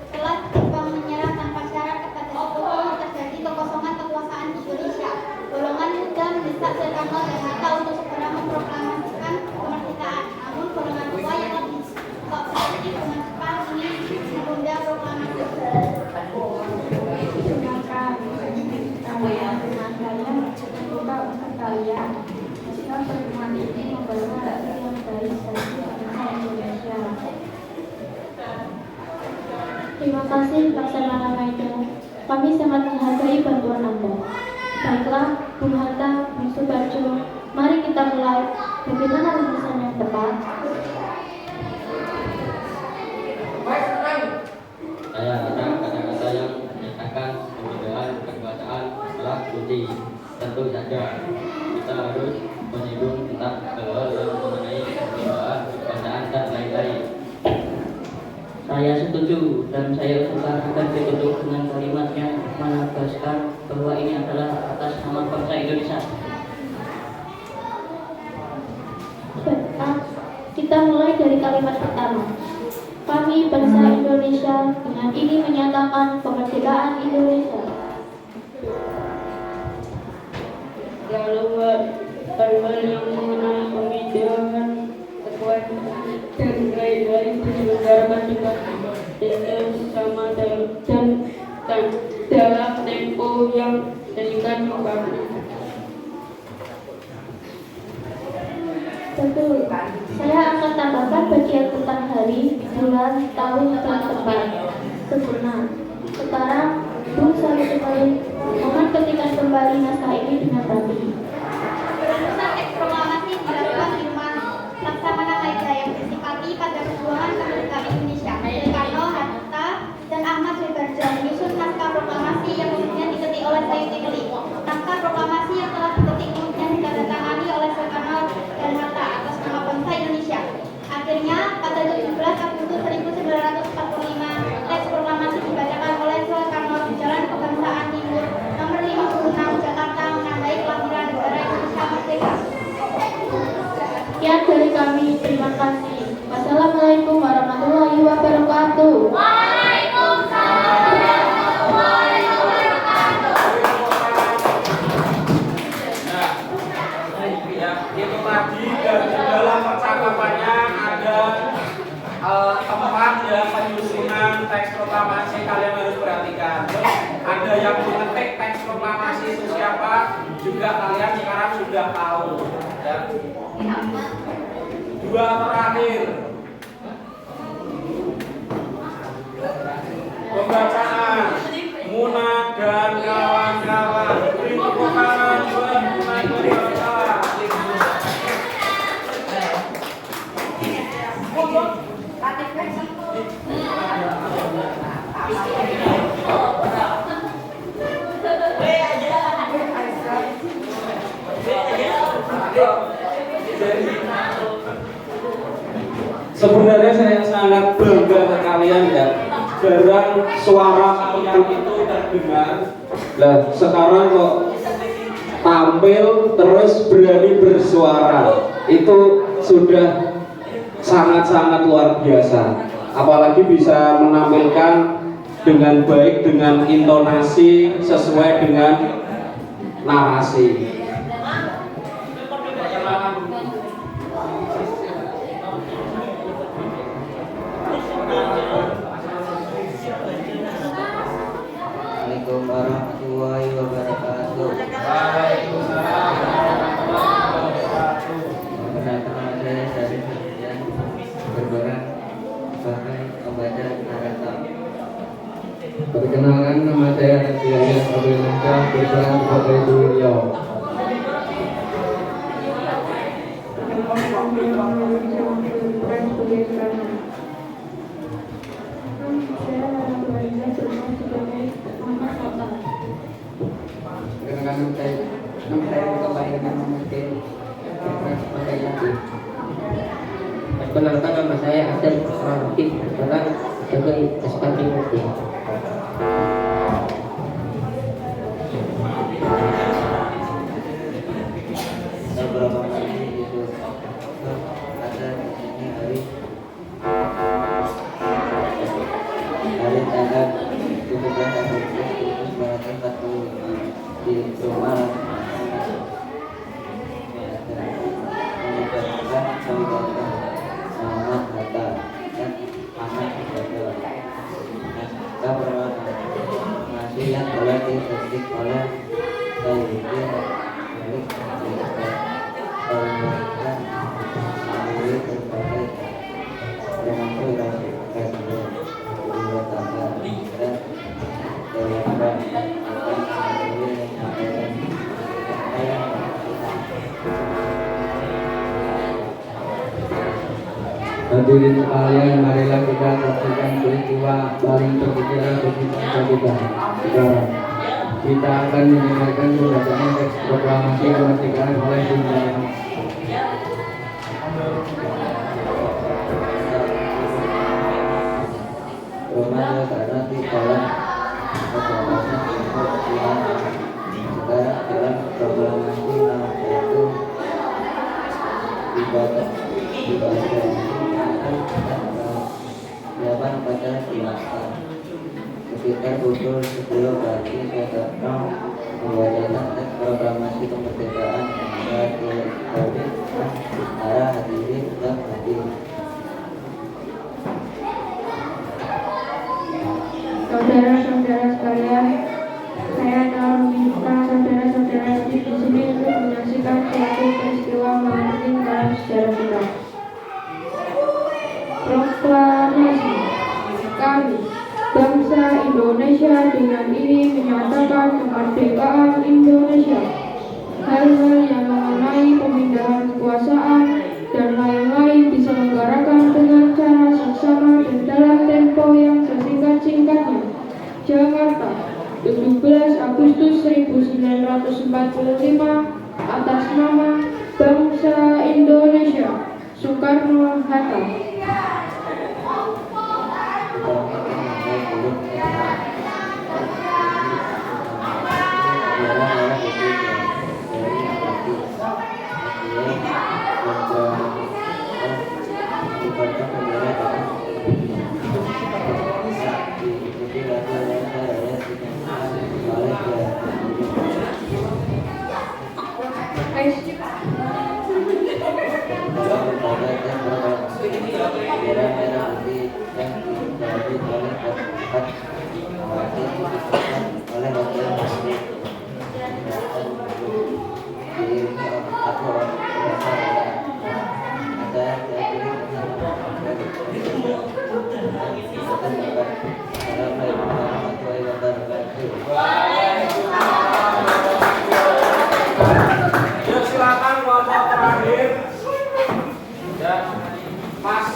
Setelah Jepang menyerah tanpa syarat kepada Soekarno, terjadi kekosongan kekuasaan Indonesia. Golongan muda mendesak Soekarno dan Hatta untuk segera memproklamasikan kemerdekaan. Namun golongan tua yang lebih kooperatif dengan Jepang ini menunda proklamasi. Sedangkan saya membuka untuk kalian. Jika pertemuan ini membawa hasil yang baik bagi bangsa Indonesia. Terima kasih Laksamana Maida. Kami sangat menghargai bantuan Anda. Baiklah, Bung Hatta, Bung Subarjo, mari kita mulai. Bagaimana rumusan yang tepat? Saya ada kata-kata yang menyatakan perbedaan kekuasaan setelah cuti. Tentu saja kita harus menyinggung tentang hal-hal yang mengenai perbedaan kekuasaan dan lain-lain. Saya setuju dan saya usulkan agar ditutup dengan kalimat yang menegaskan bahwa ini adalah atas nama bangsa Indonesia. Baiklah, kita mulai dari kalimat pertama. Kami bangsa Indonesia dengan ini menyatakan kemerdekaan Indonesia. Lalu yang menangani dengan kekuatan dan lain-lain diselenggarakan dengan sama dan dalam tempo yang singkat. Betul. Saya akan tambahkan bagian tentang hari, bulan, tahun, dan tempat. Sempurna. Sekarang, Bung Salih kembali. Mohon ketikkan kembali naskah ini dengan rapi. Perusahaan teks proklamasi dilakukan di rumah Laksamana Maida yang bersimpati pada perjuangan kemerdekaan Indonesia. Soekarno, Hatta, dan Ahmad Sudarjo menyusun naskah proklamasi yang kemudian diketik oleh Sayuti Keli. Naskah proklamasi yang telah diketik kemudian ditandatangani oleh Soekarno dan Hatta atas nama bangsa Indonesia. Akhirnya, pada 17 Agustus 1945, teks proklamasi dibacakan oleh Soekarno di Jalan Kebangsaan Timur nomor 56 Jakarta menandai kelahiran negara Indonesia merdeka. Sekian dari kami. Terima kasih. Wassalamualaikum warahmatullahi wabarakatuh. Itu tadi dan di dalam percakapannya ada tempat ya penyusunan teks proklamasi, kalian harus perhatikan. Terus ada yang mengetik teks proklamasi itu siapa, juga kalian sekarang sudah tahu ya. Dua terakhir pembacaan Muna dan kawan-kawan. Beri tepuk tangan buat Muna dan kawan-kawan. Sebenarnya saya sangat bangga ke kalian ya. Jarang suara kalian itu terdengar. Lah sekarang kok tampil terus berani bersuara. Itu sudah sangat-sangat luar biasa. Apalagi bisa menampilkan dengan baik, dengan intonasi sesuai dengan narasi. Assalamualaikum warahmatullahi wabarakatuh. Perkenalkan saya dari Setian Berbarang Bahkan Obada Narata. Perkenalkan, nama saya Rasianya Abdul Nasa, berperan sebagai Suryo. Perkenalkan, nama saya kembali dengan memakai berperan sebagai Yati. Perkenalkan, nama saya Adel Rahim, berperan sebagai SKP Murti. Beberapa kali itu ada di sini hari tanggal 17 Agustus 1945 di rumah mengucapkan saudara Muhammad Hatta dan Ahmad Sudarjo. Naskah proklamasi yang telah diketik oleh Sayuti milik Pemerintah melalui berbagai termasuk Presiden, Kedua Tangga, dan Dewan akan melalui menyampaikan saya. Hadirin sekalian, marilah kita saksikan peristiwa paling bersejarah bagi bangsa kita. Sekarang kita akan mendengarkan pembacaan teks proklamasi kemerdekaan oleh Bung Karno. pukul 10 pagi Soekarno membacakan teks proklamasi kemerdekaan yang dilakukan para hadirin dan hadir. Saudara-saudara sekalian, saya telah meminta saudara-saudara di sini untuk menyaksikan suatu peristiwa penting dalam sejarah kita. Proklamasi. Kami, bangsa Indonesia, dengan ini menyatakan kemerdekaan Indonesia. Hal-hal yang mengenai pemindahan kekuasaan dan lain-lain diselenggarakan dengan cara seksama dan dalam tempo yang sesingkat-singkatnya. Jakarta, 17 Agustus 1945, atas nama bangsa Indonesia. Soekarno-Hatta. Silakan kelompok terakhir. Ya, Mas.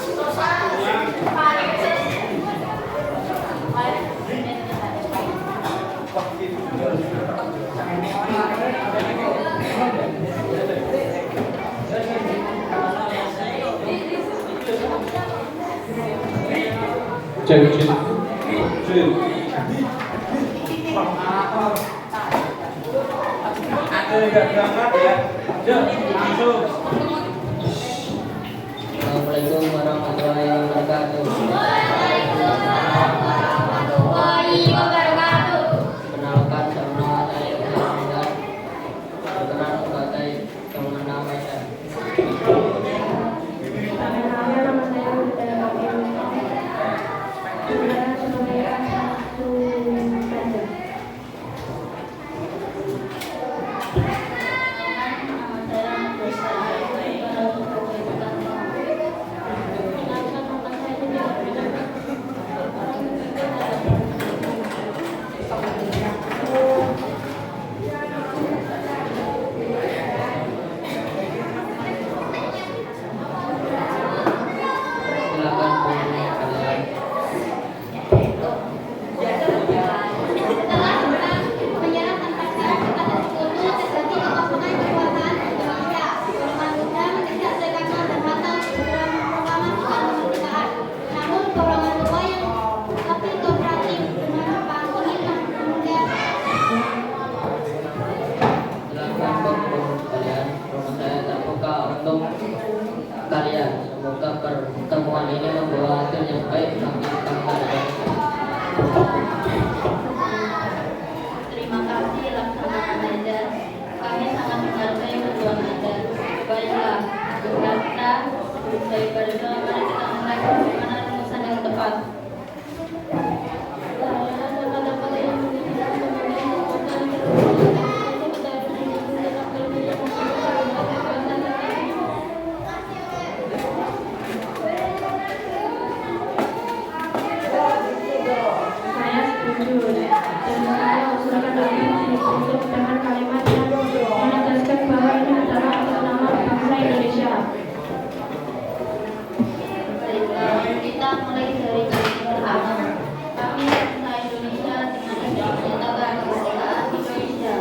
Ada yang berangkat ya. Yuk, langsung. Assalamualaikum warahmatullahi wabarakatuh. Perkenalkan, nama saya Muhammad. Berkenan sebagai Kemenangan Medan. Nama saya Udaya Hakim. Saya sebagai anak Sumpada. Silakan pemilih kalian. Silakan pemilih kalian. Rumah saya terbuka untuk kalian. Semoga pertemuan ini membawa hasil yang baik bagi bangsa dan Terima kasih Laksana Medan. Kami sangat menghargai bantuan Anda. Baiklah, Jakarta, daripada selama ini kita mulai bagaimana rumusan yang tepat. Saya setuju dan saya usulkan lagi untuk dengan kalimat yang menegaskan bahwa ini adalah atas nama bangsa Indonesia. Baiklah, kita mulai dari yang pertama. Kami bangsa Indonesia dengan ini menyatakan kemerdekaan Indonesia.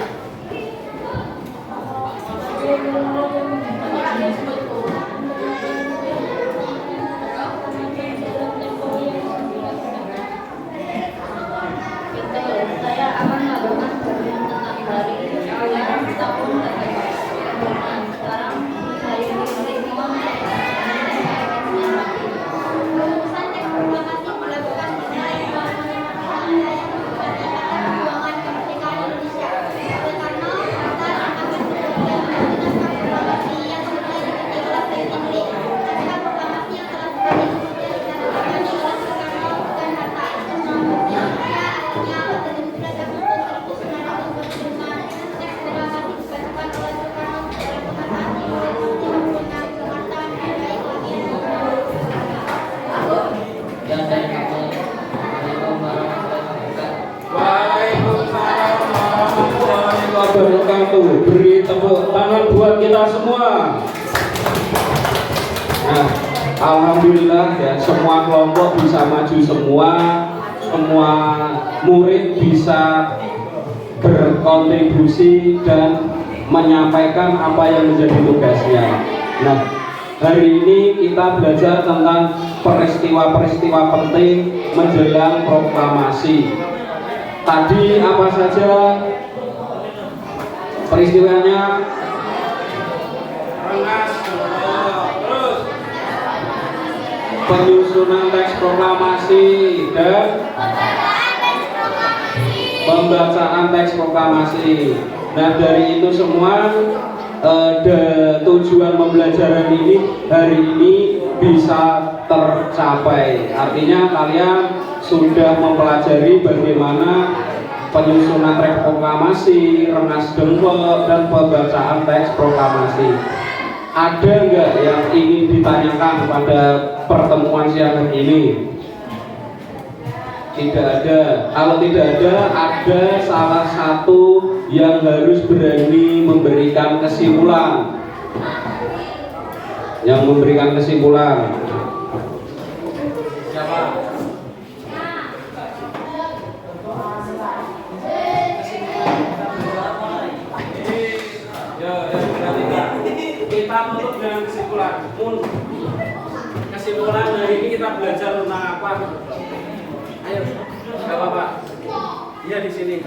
Betul, saya beri tepuk tangan buat kita semua. Nah, alhamdulillah ya, semua kelompok bisa maju semua murid bisa berkontribusi dan menyampaikan apa yang menjadi tugasnya. Nah, hari ini kita belajar tentang peristiwa-peristiwa penting menjelang proklamasi. Tadi apa saja peristiwanya? Rengas, terus Penyusunan teks proklamasi dan pembacaan teks proklamasi. Nah, dari itu semua tujuan pembelajaran ini hari ini bisa tercapai. Artinya kalian sudah mempelajari bagaimana penyusunan teks proklamasi, rengas dengkul, dan pembacaan teks proklamasi. Ada nggak yang ingin ditanyakan pada pertemuan siang ini? Tidak ada. Kalau tidak ada salah satu yang harus berani memberikan kesimpulan. Yang memberikan kesimpulan. siapa? Kita tutup dengan kesimpulan. Kesimpulan hari ini kita belajar tentang apa? Ayo, nggak apa-apa. Iya di sini.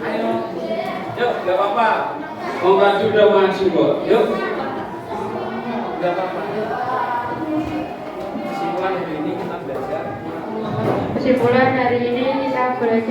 Ayo, yuk, nggak apa-apa. Orang sudah maju kok. Yuk, nggak apa-apa. Kesimpulan hari ini kita belajar. Kesimpulan hari ini kita belajar